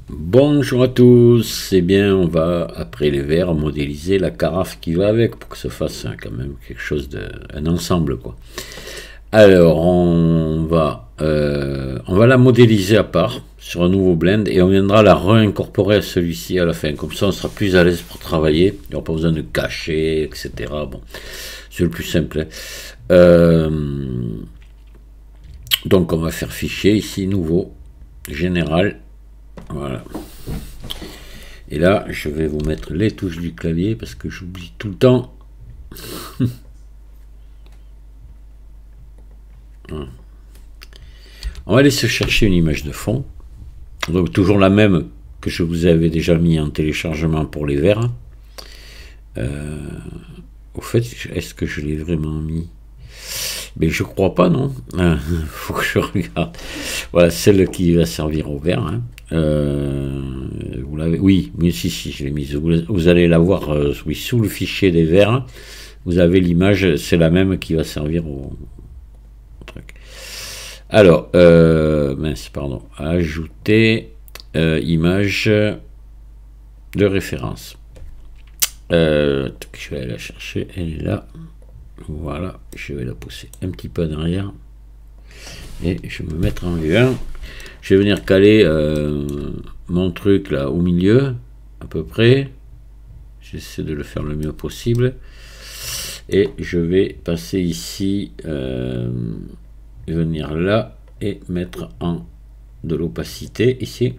Bonjour à tous, eh bien on va après les verres modéliser la carafe qui va avec pour que ça fasse quand même quelque chose un ensemble quoi. Alors on va la modéliser à part sur un nouveau blend et on viendra la réincorporer à celui-ci à la fin. Comme ça on sera plus à l'aise pour travailler, il n'y aura pas besoin de cacher, etc. Bon, c'est le plus simple. Hein. Donc on va faire fichier ici nouveau général. Voilà. Et là, je vais vous mettre les touches du clavier parce que j'oublie tout le temps. On va aller se chercher une image de fond. Donc toujours la même que je vous avais déjà mis en téléchargement pour les verres. Au fait, est-ce que je l'ai vraiment mis? Mais je crois pas, non. Faut que je regarde. Voilà, celle qui va servir au verre. Hein. Vous l'avez, oui, mais si, je l'ai mise. Vous allez la voir, oui, sous le fichier des verres. Vous avez l'image, c'est la même qui va servir au truc. Alors, mince, pardon. Ajouter image de référence. Je vais aller la chercher. Elle est là. Voilà, je vais la pousser un petit peu en arrière. Et je vais me mettre en vue 1. Je vais venir caler mon truc là au milieu, à peu près. J'essaie de le faire le mieux possible. Et je vais passer ici, venir là et mettre en de l'opacité ici.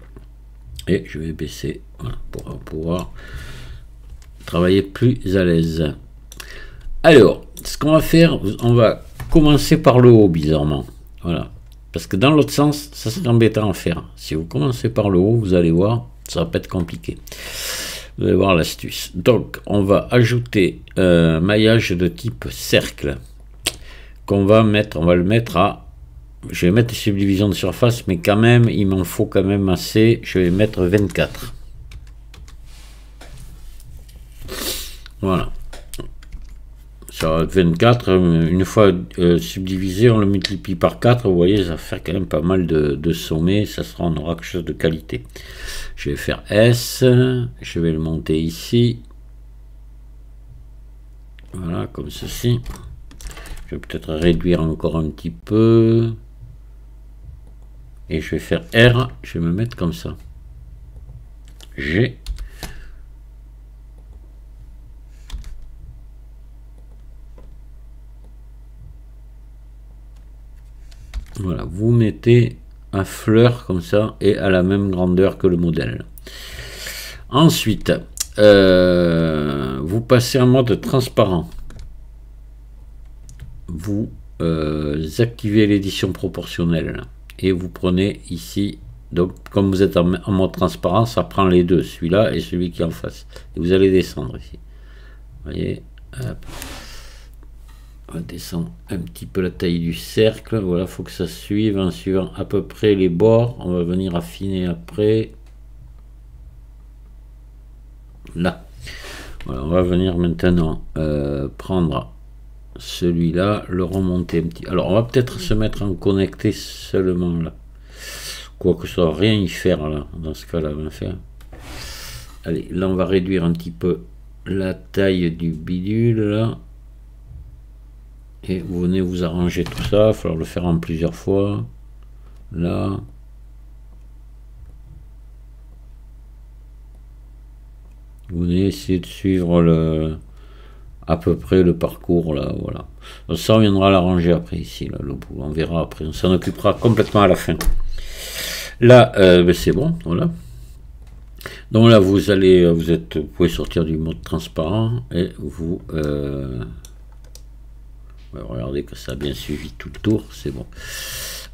Et je vais baisser, voilà, pour pouvoir travailler plus à l'aise. Alors, ce qu'on va faire, on va commencer par le haut, bizarrement. Voilà. Parce que dans l'autre sens, ça serait embêtant à faire. Si vous commencez par le haut, vous allez voir, ça va pas être compliqué. Vous allez voir l'astuce. Donc, on va ajouter un maillage de type cercle. On va le mettre à... Je vais mettre subdivision de surface, mais quand même, il m'en faut quand même assez. Je vais mettre 24. Voilà. Sur 24, une fois subdivisé, on le multiplie par 4, vous voyez, ça va faire quand même pas mal de sommets, on aura quelque chose de qualité. Je vais faire S, je vais le monter ici, voilà, comme ceci. Je vais peut-être réduire encore un petit peu, et je vais faire R, je vais me mettre comme ça. G. Voilà, vous mettez à fleur comme ça et à la même grandeur que le modèle. Ensuite, vous passez en mode transparent. Vous activez l'édition proportionnelle et vous prenez ici, donc comme vous êtes en mode transparent, ça prend les deux, celui-là et celui qui est en face. Et vous allez descendre ici. Vous voyez, hop. On va descendre un petit peu la taille du cercle. Voilà, il faut que ça suive en suivant à peu près les bords. On va venir affiner après. Là. Voilà, on va venir maintenant prendre celui-là, le remonter un petit. Alors, on va peut-être se mettre en connecté seulement là. Quoique ça va rien y faire là. Dans ce cas-là, on va faire. Allez, là, on va réduire un petit peu la taille du bidule là. Et vous venez vous arranger tout ça, il va falloir le faire en plusieurs fois. Là. Vous venez essayer de suivre à peu près le parcours là, voilà. Donc ça on viendra l'arranger après ici, là, le bout. On verra après, on s'en occupera complètement à la fin. Là, ben c'est bon, voilà. Donc là vous pouvez sortir du mode transparent et vous regardez que ça a bien suivi tout le tour, c'est bon.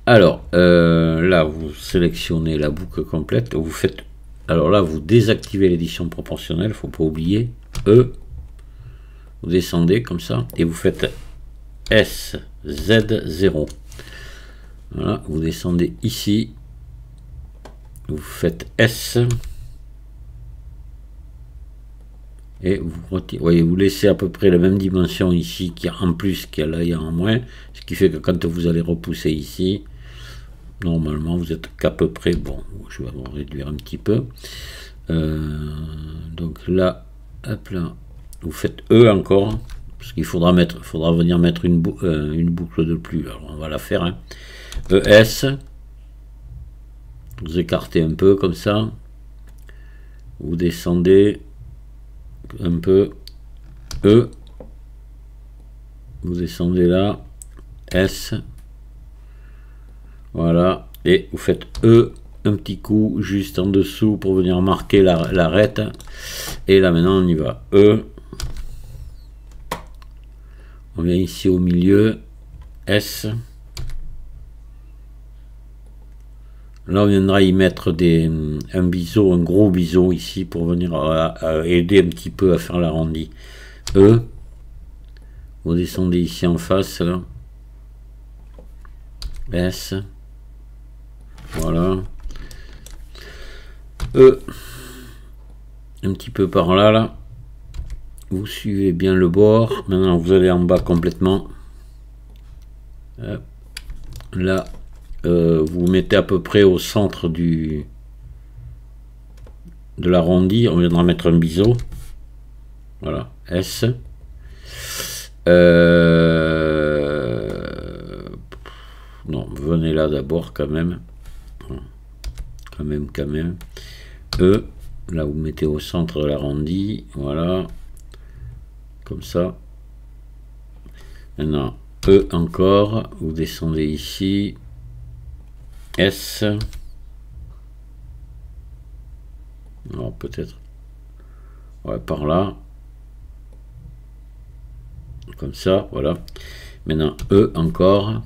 Alors, là, vous sélectionnez la boucle complète. Vous faites. Alors là, vous désactivez l'édition proportionnelle, il ne faut pas oublier. E. Vous descendez comme ça et vous faites S, Z, 0. Voilà, vous descendez ici. Vous faites S. Et vous retirez, voyez, vous laissez à peu près la même dimension ici qu'il y a en plus qu'il y a là et en moins, ce qui fait que quand vous allez repousser ici, Normalement, vous êtes qu'à peu près, bon, je vais réduire un petit peu. Donc là, hop là, vous faites E encore, parce qu'il faudra venir mettre une boucle de plus. Alors on va la faire, hein. ES, vous écartez un peu comme ça, vous descendez un peu, E, vous descendez là, S, voilà, et vous faites E, un petit coup juste en dessous pour venir marquer l'arête, et là maintenant on y va, E, on vient ici au milieu, S, là on viendra y mettre un biseau, un gros biseau ici pour venir à aider un petit peu à faire l'arrondi, E, vous descendez ici en face là, S, voilà, E, un petit peu par là, là, vous suivez bien le bord, maintenant vous allez en bas complètement, là, vous mettez à peu près au centre de l'arrondi, on viendra mettre un biseau, voilà, S, non, venez là d'abord quand même, E, là vous mettez au centre de l'arrondi, voilà, comme ça, maintenant E encore, vous descendez ici, S, alors peut-être, ouais, par là, comme ça, voilà, maintenant E encore,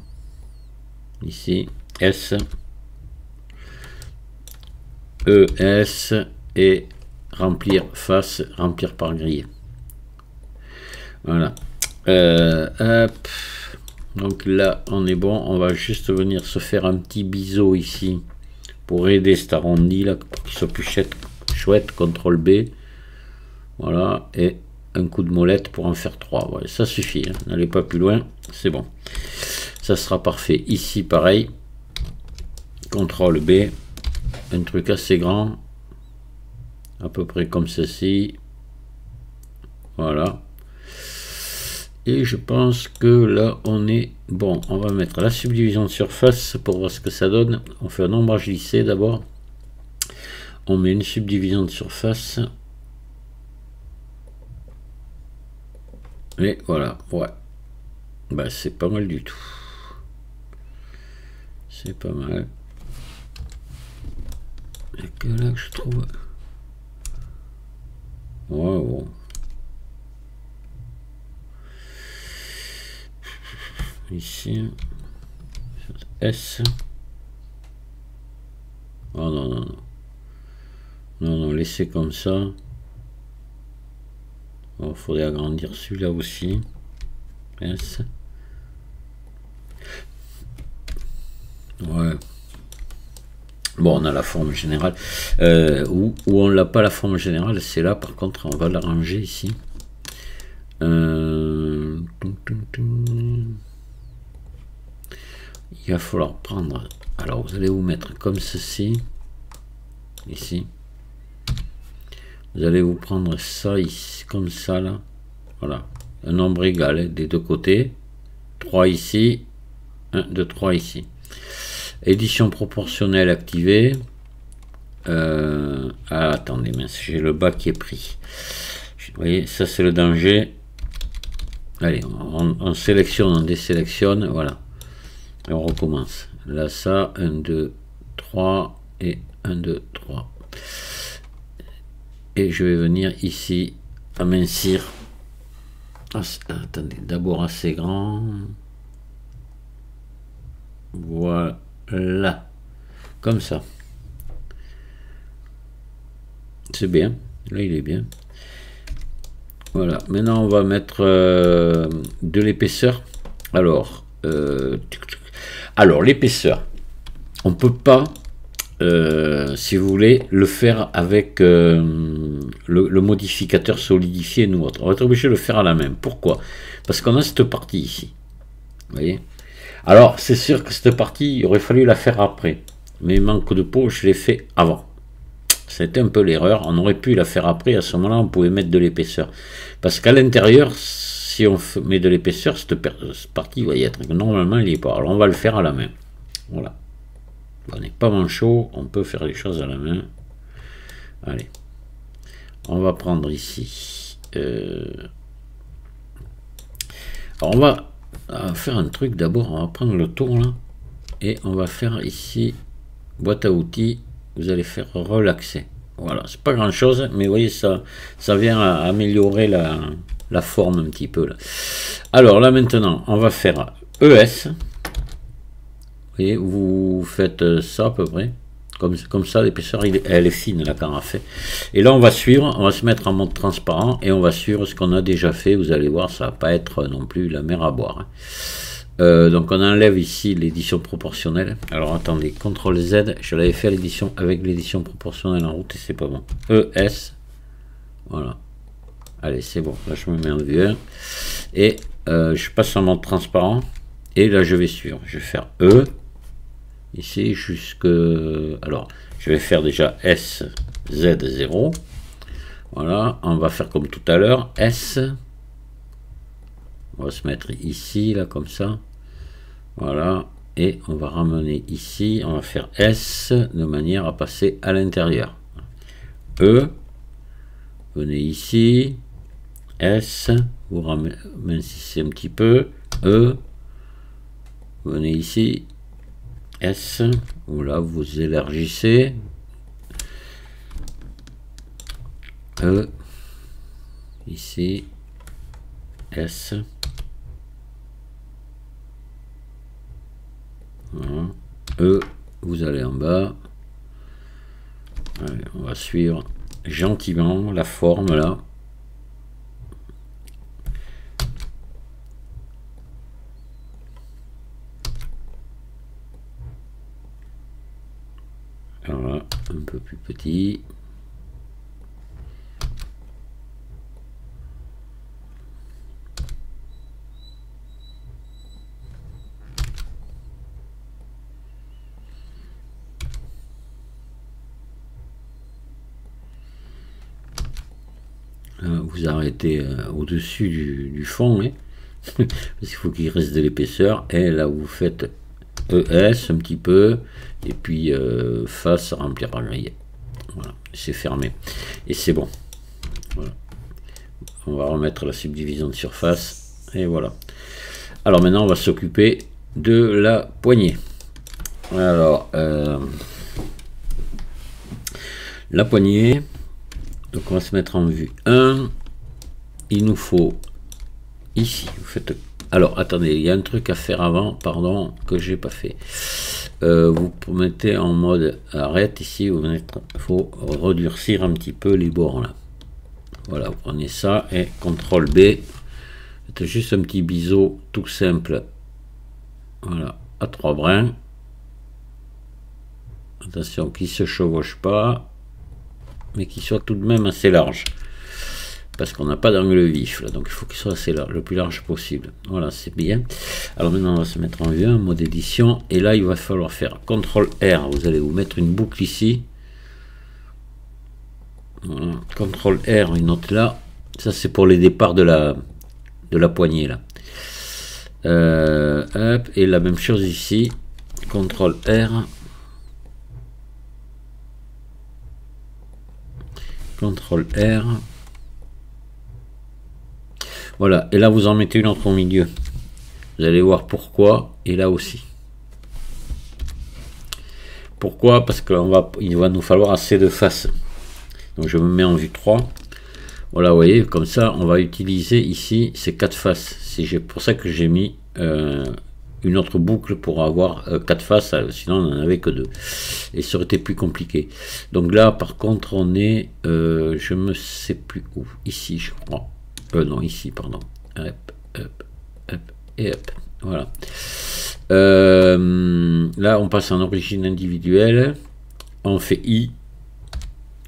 ici, S, E, S, et remplir face, remplir par grille. Voilà. Hop. Donc là, on est bon. On va juste venir se faire un petit biseau ici pour aider cet arrondi là, pour qu'il soit plus chouette. CTRL B. Voilà. Et un coup de molette pour en faire 3. Voilà, ça suffit. Hein. N'allez pas plus loin. C'est bon. Ça sera parfait. Ici, pareil. CTRL B. Un truc assez grand. À peu près comme ceci. Voilà. Et je pense que là on est bon. On va mettre la subdivision de surface pour voir ce que ça donne. On fait un ombrage lissé d'abord. On met une subdivision de surface. Et voilà, ouais. Bah c'est pas mal du tout. C'est pas mal. Et que là que je trouve. Wow. Ici. S. Oh non, non, non. Non, non, laissez comme ça. Il faudrait agrandir celui-là aussi. S. Ouais. Bon, on a la forme générale. Où on n'a pas la forme générale, c'est là, par contre, on va l'arranger ici. Il va falloir prendre... Alors, vous allez vous mettre comme ceci. Ici. Vous allez vous prendre ça ici, comme ça, là. Voilà. Un nombre égal hein, des deux côtés. 3 ici. 1, 2, 3 ici. Édition proportionnelle activée. Ah, attendez, mince, j'ai le bas qui est pris. Vous voyez, ça c'est le danger. Allez, on sélectionne, on désélectionne, voilà. Et on recommence. Là, ça, 1, 2, 3 et 1, 2, 3. Et je vais venir ici amincir. Attendez, d'abord assez grand. Voilà. Comme ça. C'est bien. Là, il est bien. Voilà. Maintenant, on va mettre de l'épaisseur. Alors, l'épaisseur. On ne peut pas, si vous voulez, le faire avec le modificateur solidifié ou autre. On va être obligé de le faire à la main. Pourquoi? Parce qu'on a cette partie ici. Vous voyez? Alors, c'est sûr que cette partie, il aurait fallu la faire après. Mais manque de peau, je l'ai fait avant. C'était un peu l'erreur. On aurait pu la faire après. À ce moment-là, on pouvait mettre de l'épaisseur. Parce qu'à l'intérieur, si on met de l'épaisseur, cette partie va y être. Normalement, il n'y est pas. Alors, on va le faire à la main. Voilà. On n'est pas manchot. On peut faire les choses à la main. Allez. On va prendre ici. Alors, on va faire un truc. D'abord, on va prendre le tour là. Et on va faire ici, boîte à outils. Vous allez faire relaxer. Voilà, c'est pas grand chose, mais vous voyez, ça vient à améliorer la forme un petit peu là. Alors là maintenant, on va faire ES. Vous voyez, vous faites ça à peu près. Comme ça, l'épaisseur, elle est fine là quand on a fait. Et là, on va suivre, on va se mettre en mode transparent et on va suivre ce qu'on a déjà fait. Vous allez voir, ça va pas être non plus la mer à boire. Hein. Donc on enlève ici l'édition proportionnelle. Alors attendez, CTRL Z, je l'avais fait l'édition avec l'édition proportionnelle en route et c'est pas bon. ES, voilà. Allez, c'est bon, là je me mets en vue 1 et je passe en mode transparent et là je vais suivre. Je vais faire E ici jusque. Alors je vais faire déjà S, Z 0. Voilà, on va faire comme tout à l'heure, S. On va se mettre ici, là, comme ça. Voilà. Et on va ramener ici. On va faire S de manière à passer à l'intérieur. E. Venez ici. S. Vous ramincissez un petit peu. E. Venez ici. S. Voilà, vous élargissez. E. Ici. S. Voilà. E, vous allez en bas. Allez, on va suivre gentiment la forme là. Voilà, un peu plus petit. Vous arrêtez au-dessus du fond, hein, parce qu'il faut qu'il reste de l'épaisseur. Et là, vous faites ES un petit peu, et puis face remplir par grille. Voilà, c'est fermé. Et c'est bon. Voilà. On va remettre la subdivision de surface. Et voilà. Alors maintenant, on va s'occuper de la poignée. Alors, la poignée. Donc on va se mettre en vue 1. Il nous faut ici. Vous faites. Alors attendez, il y a un truc à faire avant, pardon, que j'ai pas fait. Vous mettez en mode arrête ici. Il faut redurcir un petit peu les bords là. Voilà, vous prenez ça et CTRL B. Faites juste un petit biseau tout simple. Voilà, à 3 brins. Attention qu'il ne se chevauche pas, mais qu'il soit tout de même assez large. Parce qu'on n'a pas d'angle vif, là, donc il faut qu'il soit assez large, le plus large possible. Voilà, c'est bien. Alors maintenant, on va se mettre en vue 1, mode édition. Et là, il va falloir faire CTRL R. Vous allez vous mettre une boucle ici. Voilà. CTRL R, une autre là. Ça, c'est pour les départs de la poignée, là. Hop, et la même chose ici. CTRL R. CTRL R. Voilà, et là vous en mettez une autre au milieu. Vous allez voir pourquoi, et là aussi. Pourquoi? Parce qu'il va nous falloir assez de faces. Donc je me mets en vue 3. Voilà, vous voyez, comme ça, on va utiliser ici ces 4 faces. C'est pour ça que j'ai mis une autre boucle pour avoir 4 faces, sinon on n'en avait que 2. Et ça aurait été plus compliqué. Donc là, par contre, on est, je ne sais plus où, ici, je crois. Non, ici, pardon. Hop, hop, hop, et hop. Voilà. Là, on passe en origine individuelle. On fait I.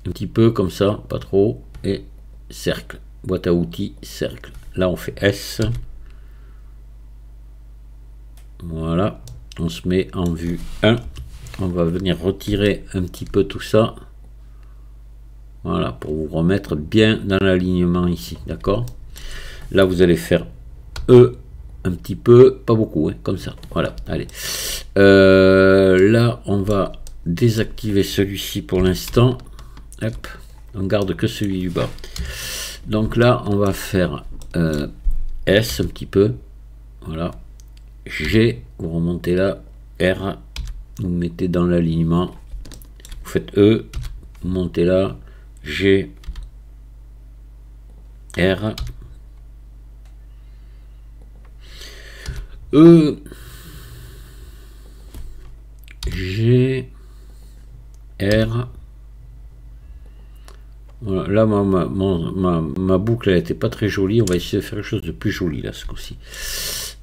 Un petit peu comme ça, pas trop. Et cercle. Boîte à outils, cercle. Là, on fait S. Voilà, on se met en vue 1. On va venir retirer un petit peu tout ça. Voilà, pour vous remettre bien dans l'alignement ici, d'accord? Là, vous allez faire E un petit peu, pas beaucoup, hein, comme ça. Voilà, allez. Là, on va désactiver celui-ci pour l'instant. Hop, on garde que celui du bas. Donc là, on va faire S un petit peu. Voilà. G, vous remontez là. R, vous mettez dans l'alignement. Vous faites E, vous montez là. G, R, E, G, R. Voilà, là, ma boucle, elle n'était pas très jolie. On va essayer de faire quelque chose de plus joli, là, ce coup-ci.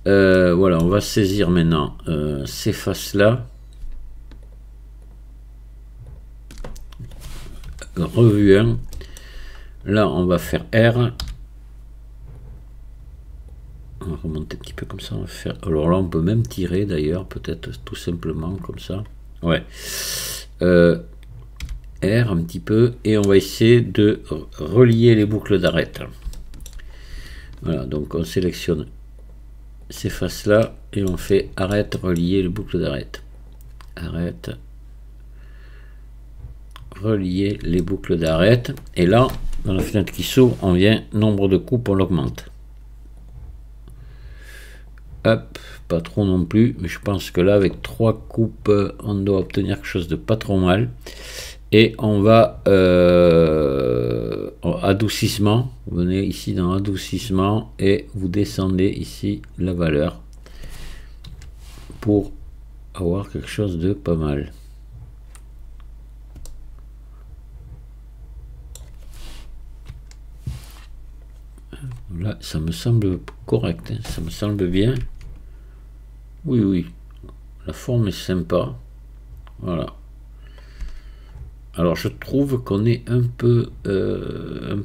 Voilà, on va saisir maintenant ces faces-là. Revue 1. Là, on va faire R. On va remonter un petit peu comme ça. On va faire... Alors là, on peut même tirer, d'ailleurs, peut-être tout simplement comme ça. Ouais. R un petit peu, et on va essayer de relier les boucles d'arête. Voilà, donc on sélectionne ces faces là et on fait arrête, relier les boucles d'arête. Arrête, relier les boucles d'arête, et là dans la fenêtre qui s'ouvre, on vient nombre de coupes, on l'augmente. Hop, pas trop non plus, mais je pense que là avec 3 coupes on doit obtenir quelque chose de pas trop mal. Et on va adoucissement, vous venez ici dans adoucissement et vous descendez ici la valeur pour avoir quelque chose de pas mal. Là, ça me semble correct, hein, ça me semble bien. Oui, oui, la forme est sympa. Voilà. Alors je trouve qu'on est un peu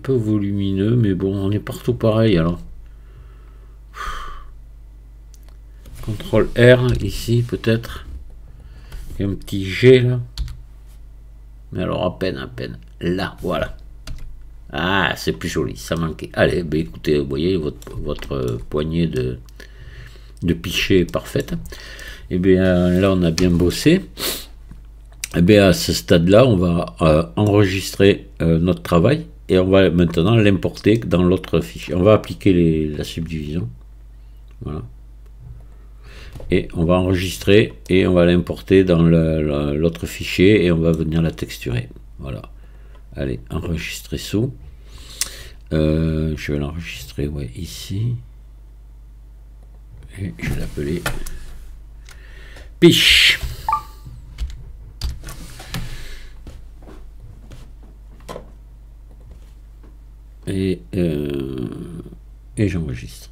volumineux, mais bon, on est partout pareil alors. CTRL R ici peut-être. Et un petit G là. Mais alors à peine. Là, voilà. Ah, c'est plus joli, ça manquait. Allez, ben écoutez, vous voyez, votre poignée de pichet est parfaite. Et bien là, on a bien bossé. Et bien à ce stade-là, on va enregistrer notre travail et on va maintenant l'importer dans l'autre fichier. On va appliquer la subdivision. Voilà. Et on va enregistrer et on va l'importer dans l'autre fichier et on va venir la texturer. Voilà. Allez, enregistrer sous. Je vais l'enregistrer, ouais, ici. Et je vais l'appeler Piche. Et j'enregistre.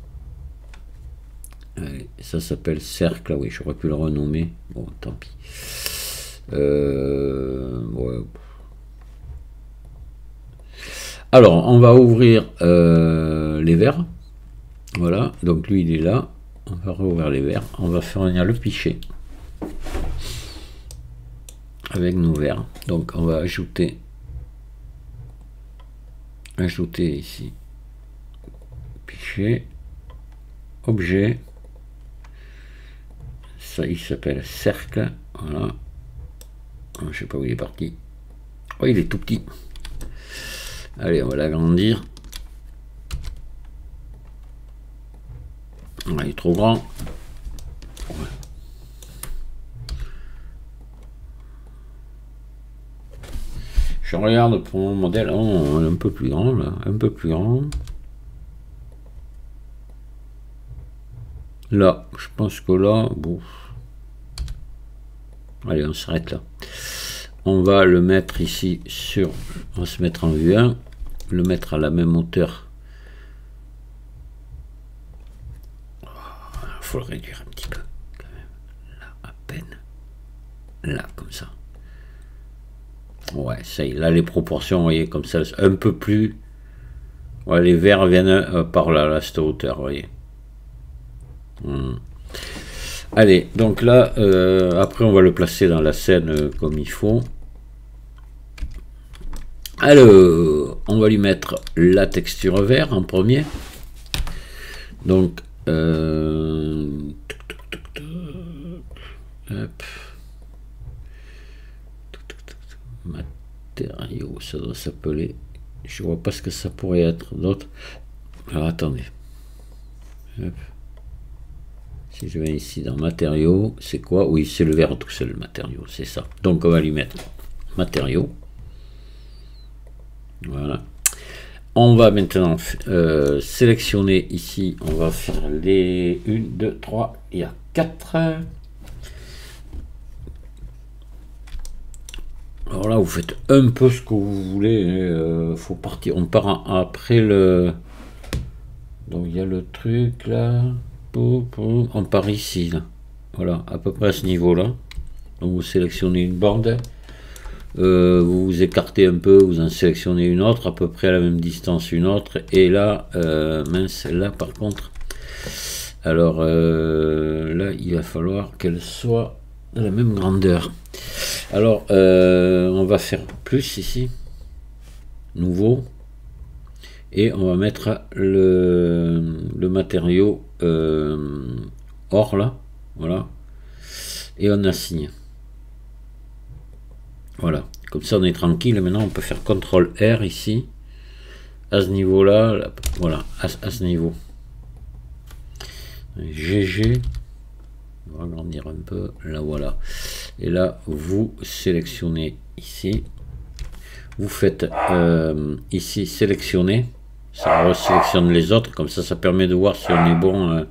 Allez, ça s'appelle cercle. Ah oui, j'aurais pu le renommer. Bon, tant pis. Ouais. Alors, on va ouvrir les verres. Voilà, donc lui, il est là. On va rouvrir les verres. On va faire venir le pichet avec nos verres. Donc, on va ajouter ici pichet, objet, ça il s'appelle cercle. Voilà, je sais pas où il est parti. Oh, il est tout petit. Allez, on va l'agrandir. Il est trop grand. Ouais. Je regarde pour mon modèle. Oh, on est un peu plus grand là, un peu plus grand. Là, je pense que là, bon. Allez, on s'arrête là. On va le mettre ici sur. On va se mettre en vue 1, le mettre à la même hauteur. Il faut le réduire un petit peu, quand même. Là, à peine. Là, comme ça. Ouais, ça y est, là les proportions, vous voyez, comme ça, un peu plus. Ouais, les verts viennent par là, à cette hauteur, vous voyez. Allez, donc là, après on va le placer dans la scène comme il faut. Alors, on va lui mettre la texture vert en premier. Donc, hop. Matériaux, ça doit s'appeler. Je vois pas ce que ça pourrait être d'autre. Alors attendez. Hop. Si je vais ici dans matériaux, c'est quoi? Oui, c'est le vert tout seul, le matériau, c'est ça. Donc on va lui mettre matériaux. Voilà. On va maintenant sélectionner ici, on va faire les 1, 2, 3, il y a 4. Alors là, vous faites un peu ce que vous voulez. Faut partir. On part après le. Donc il y a le truc là. On part ici là. Voilà, à peu près à ce niveau-là. Donc vous sélectionnez une bande. Vous vous écartez un peu, vous en sélectionnez une autre, à peu près à la même distance une autre. Et là, mince, là par contre. Alors là, il va falloir qu'elle soit de la même grandeur. Alors, on va faire plus ici, nouveau, et on va mettre le matériau or là, voilà, et on assigne. Voilà, comme ça on est tranquille. Maintenant on peut faire CTRL R ici, à ce niveau-là, là, voilà, à ce niveau. GG. On va agrandir un peu, là voilà. Et là, vous sélectionnez ici. Vous faites ici sélectionner. Ça resélectionne les autres. Comme ça permet de voir si on est bon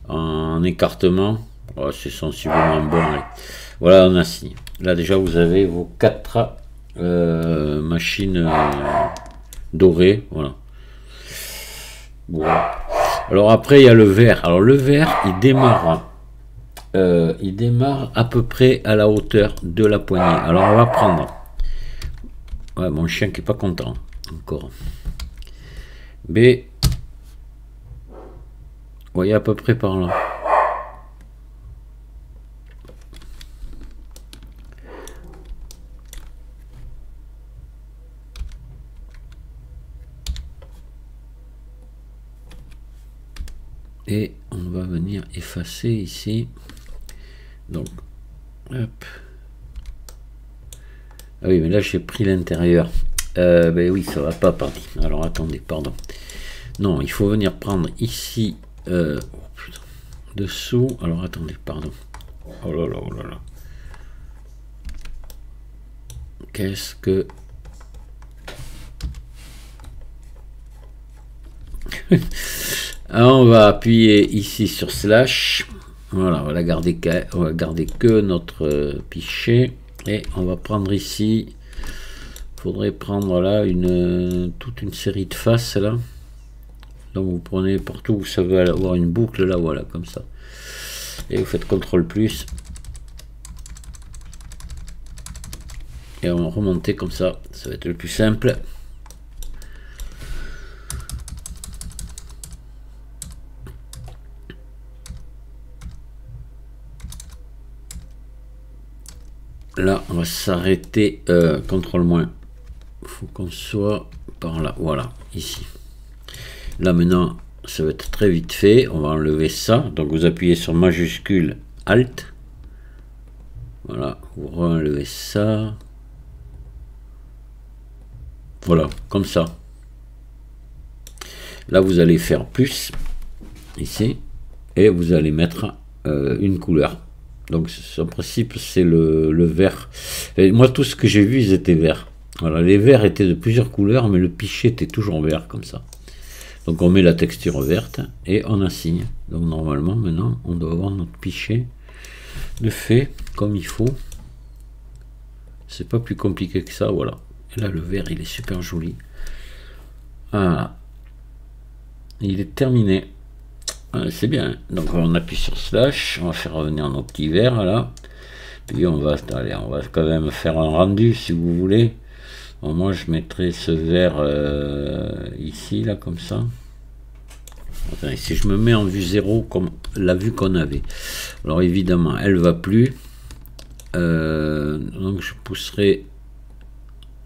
en écartement. Oh, c'est sensiblement bon. Là. Voilà, on assigne. Là, déjà, vous avez vos 4 machines dorées. Voilà. Voilà. Alors après, il y a le vert. Alors le vert, il démarre à peu près à la hauteur de la poignée. Alors on va prendre. Ouais, mon chien qui est pas content encore. B. Vous voyez à peu près par là. Et on va venir effacer ici. Donc, hop. Ah oui, mais là j'ai pris l'intérieur. Ben oui, ça va pas partir. Alors attendez, pardon. Non, il faut venir prendre ici oh, putain, dessous. Alors attendez, pardon. Oh là là, oh là là. Qu'est-ce que alors, on va appuyer ici sur slash. Voilà, on va garder que notre pichet. Et on va prendre ici. Il faudrait prendre là toute une série de faces là. Donc vous prenez partout où vous savez avoir une boucle là, voilà, comme ça. Et vous faites CTRL plus. Et on va remonter comme ça. Ça va être le plus simple. Là, on va s'arrêter. CTRL moins. Il faut qu'on soit par là. Voilà, ici. Là, maintenant, ça va être très vite fait. On va enlever ça. Donc, vous appuyez sur majuscule Alt. Voilà, vous enlevez ça. Voilà, comme ça. Là, vous allez faire plus. Ici. Et vous allez mettre une couleur. Donc en principe c'est le vert. Et moi tout ce que j'ai vu ils étaient verts. Voilà, les verts étaient de plusieurs couleurs mais le pichet était toujours vert comme ça. Donc on met la texture verte et on assigne. Donc normalement maintenant on doit avoir notre pichet de fait comme il faut. C'est pas plus compliqué que ça, voilà. Et là le vert il est super joli. Voilà. Il est terminé. C'est bien, donc on appuie sur slash, on va faire revenir nos petits verres là, puis on va quand même faire un rendu si vous voulez. Bon, moi je mettrai ce vert ici là comme ça, Enfin, si je me mets en vue 0 comme la vue qu'on avait, alors évidemment elle va plus, donc je pousserai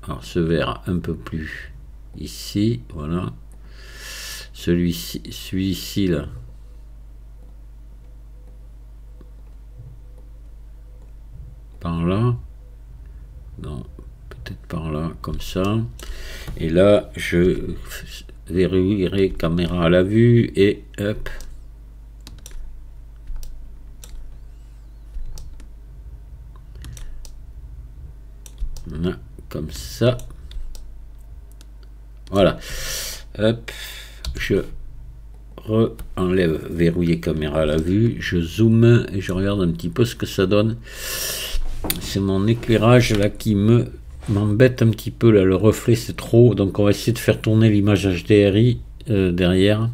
alors ce vert un peu plus ici, voilà, celui-ci là, par là, non, peut-être par là, comme ça, et là je verrouillerai caméra à la vue et hop, là, comme ça, voilà, hop, je enlève verrouiller caméra à la vue, je zoome et je regarde un petit peu ce que ça donne. C'est mon éclairage là qui m'embête un petit peu là, le reflet c'est trop, donc on va essayer de faire tourner l'image HDRI derrière.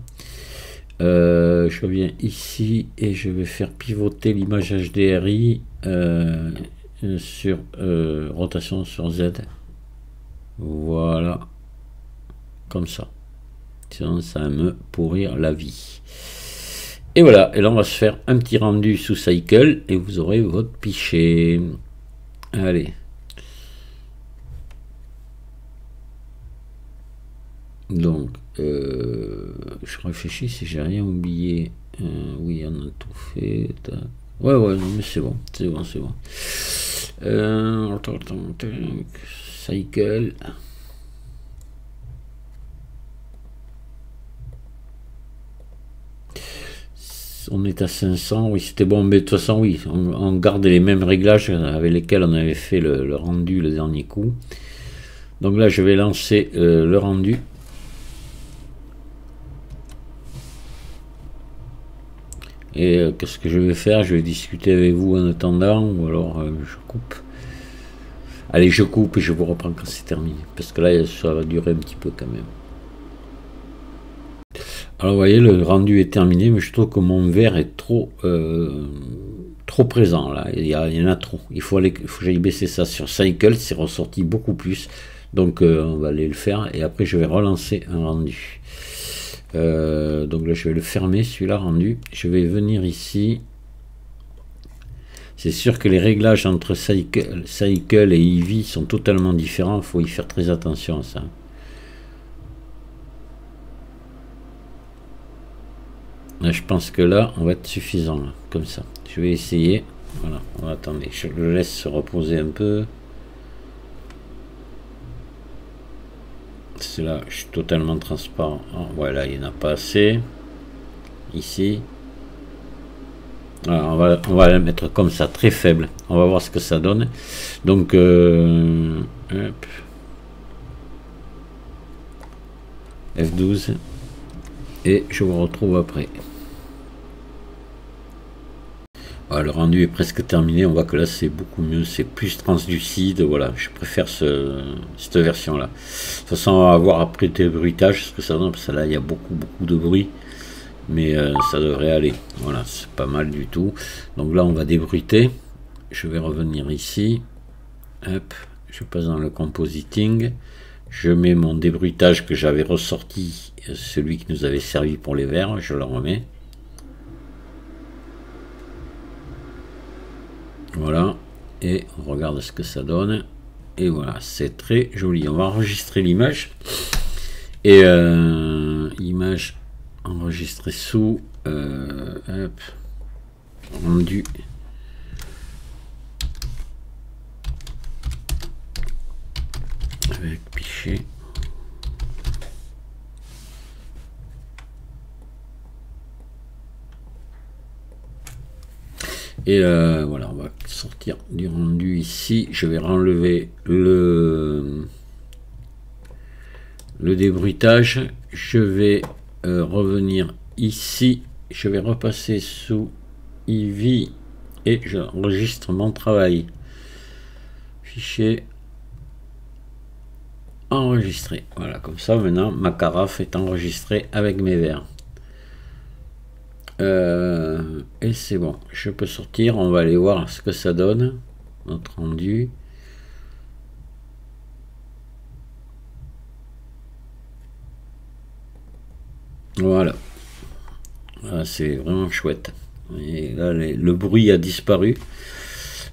Je viens ici et je vais faire pivoter l'image HDRI sur rotation sur Z, voilà, comme ça, sinon ça va me pourrir la vie. Et voilà, et là on va se faire un petit rendu sous Cycle et vous aurez votre pichet. Allez. Donc, je réfléchis si j'ai rien oublié. Oui, on a tout fait. Ouais, ouais, non, mais c'est bon, c'est bon, c'est bon. Cycle. On est à 500, oui, c'était bon, mais de toute façon, oui, on garde les mêmes réglages avec lesquels on avait fait le rendu le dernier coup. Donc là, je vais lancer le rendu. Et qu'est-ce que je vais faire? Je vais discuter avec vous en attendant, ou alors je coupe. Allez, je coupe et je vous reprends quand c'est terminé, parce que là, ça va durer un petit peu quand même. Alors vous voyez, le rendu est terminé, mais je trouve que mon vert est trop présent là. Il y en a trop. Il faut que j'aille baisser ça sur Cycle, c'est ressorti beaucoup plus. Donc on va aller le faire et après je vais relancer un rendu. Donc là je vais le fermer celui-là rendu. Je vais venir ici. C'est sûr que les réglages entre Cycle et Eevee sont totalement différents. Il faut y faire très attention à ça. Là, je pense que là, on va être suffisant, là, comme ça. Je vais essayer. Voilà, on va attendre. Je le laisse se reposer un peu. C'est là, je suis totalement transparent. Oh, voilà, il n'y en a pas assez. Ici. Voilà, on va la mettre comme ça, très faible. On va voir ce que ça donne. Donc, hop. F12. Et je vous retrouve après. Voilà, le rendu est presque terminé. On voit que là c'est beaucoup mieux, c'est plus translucide. Voilà, je préfère cette version là. De toute façon, on va voir après des bruitages ce que ça donne, parce que là il y a beaucoup de bruit, mais ça devrait aller. Voilà, c'est pas mal du tout. Donc là on va débruiter. Je vais revenir ici. Hop, je passe dans le compositing. Je mets mon débruitage que j'avais ressorti, celui qui nous avait servi pour les verres, je le remets. Voilà, et on regarde ce que ça donne. Et voilà, c'est très joli. On va enregistrer l'image. Et image enregistrée sous hop, rendu. Avec pichet. Et voilà, on va sortir du rendu ici. Je vais enlever le débruitage. Je vais revenir ici. Je vais repasser sous Eevee et j'enregistre mon travail. Fichier enregistré. Voilà, comme ça maintenant ma carafe est enregistrée avec mes verres. Et c'est bon, je peux sortir. On va aller voir ce que ça donne, notre rendu. Voilà, Ah, c'est vraiment chouette. Et là, le bruit a disparu.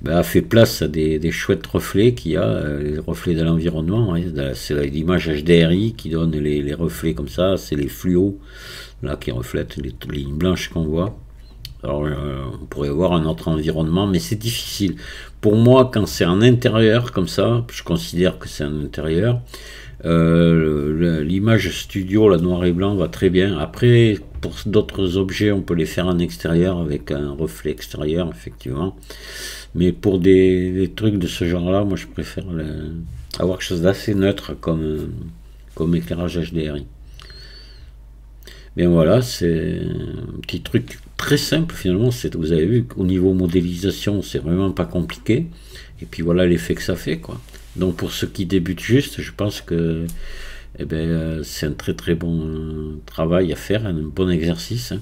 Ben, a fait place à des chouettes reflets qu'il y a, les reflets de l'environnement. Hein. C'est l'image HDRI qui donne les reflets comme ça. C'est les fluos là qui reflètent les lignes blanches qu'on voit. Alors, on pourrait avoir un autre environnement, mais c'est difficile. Pour moi, quand c'est en intérieur comme ça, je considère que c'est en intérieur. L'image studio, la noir et blanc, va très bien. Après, pour d'autres objets, on peut les faire en extérieur avec un reflet extérieur, effectivement. Mais pour des trucs de ce genre-là, moi je préfère avoir quelque chose d'assez neutre comme éclairage HDRI. Bien voilà, c'est un petit truc très simple finalement. Vous avez vu qu'au niveau modélisation, c'est vraiment pas compliqué. Et puis voilà l'effet que ça fait, quoi. Donc pour ceux qui débutent juste, je pense que eh ben, c'est un très très bon travail à faire, un bon exercice. Hein.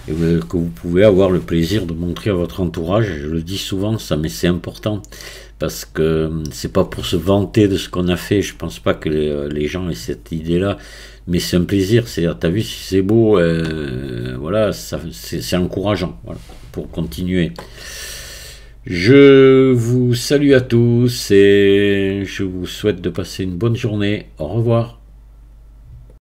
Et que vous pouvez avoir le plaisir de montrer à votre entourage. Je le dis souvent, ça, mais c'est important parce que c'est pas pour se vanter de ce qu'on a fait. Je pense pas que les gens aient cette idée-là, mais c'est un plaisir. C'est-à-dire, t'as vu si c'est beau, voilà, c'est encourageant, voilà, pour continuer. Je vous salue à tous et je vous souhaite de passer une bonne journée. Au revoir.